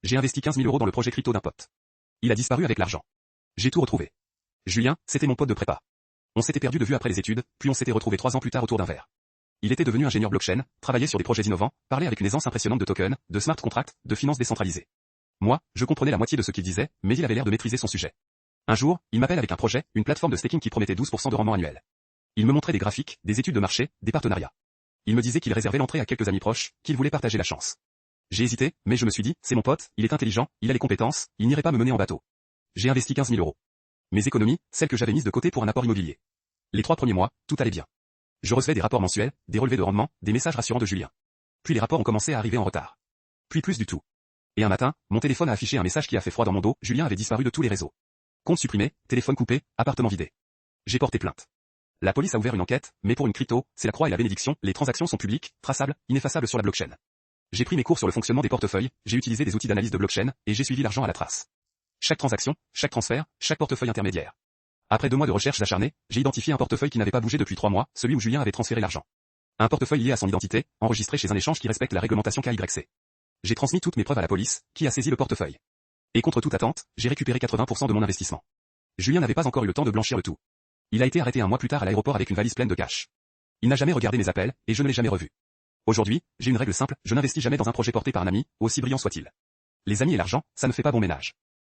J'ai investi 15 000 € dans le projet crypto d'un pote. Il a disparu avec l'argent. J'ai tout retrouvé. Julien, c'était mon pote de prépa. On s'était perdu de vue après les études, puis on s'était retrouvé 3 ans plus tard autour d'un verre. Il était devenu ingénieur blockchain, travaillait sur des projets innovants, parlait avec une aisance impressionnante de tokens, de smart contracts, de finances décentralisées. Moi, je comprenais la moitié de ce qu'il disait, mais il avait l'air de maîtriser son sujet. Un jour, il m'appelle avec un projet, une plateforme de staking qui promettait 12% de rendement annuel. Il me montrait des graphiques, des études de marché, des partenariats. Il me disait qu'il réservait l'entrée à quelques amis proches, qu'il voulait partager la chance. J'ai hésité, mais je me suis dit, c'est mon pote, il est intelligent, il a les compétences, il n'irait pas me mener en bateau. J'ai investi 15 000 €. Mes économies, celles que j'avais mises de côté pour un apport immobilier. Les 3 premiers mois, tout allait bien. Je recevais des rapports mensuels, des relevés de rendement, des messages rassurants de Julien. Puis les rapports ont commencé à arriver en retard. Puis plus du tout. Et un matin, mon téléphone a affiché un message qui a fait froid dans mon dos, Julien avait disparu de tous les réseaux. Compte supprimé, téléphone coupé, appartement vidé. J'ai porté plainte. La police a ouvert une enquête, mais pour une crypto, c'est la croix et la bénédiction, les transactions sont publiques, traçables, ineffaçables sur la blockchain. J'ai pris mes cours sur le fonctionnement des portefeuilles, j'ai utilisé des outils d'analyse de blockchain, et j'ai suivi l'argent à la trace. Chaque transaction, chaque transfert, chaque portefeuille intermédiaire. Après 2 mois de recherches acharnées, j'ai identifié un portefeuille qui n'avait pas bougé depuis 3 mois, celui où Julien avait transféré l'argent. Un portefeuille lié à son identité, enregistré chez un échange qui respecte la réglementation KYC. J'ai transmis toutes mes preuves à la police, qui a saisi le portefeuille. Et contre toute attente, j'ai récupéré 80% de mon investissement. Julien n'avait pas encore eu le temps de blanchir le tout. Il a été arrêté un mois plus tard à l'aéroport avec une valise pleine de cash. Il n'a jamais regardé mes appels, et je ne l'ai jamais revu. Aujourd'hui, j'ai une règle simple, je n'investis jamais dans un projet porté par un ami, aussi brillant soit-il. Les amis et l'argent, ça ne fait pas bon ménage.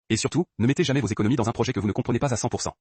Et surtout, ne mettez jamais vos économies dans un projet que vous ne comprenez pas à 100%.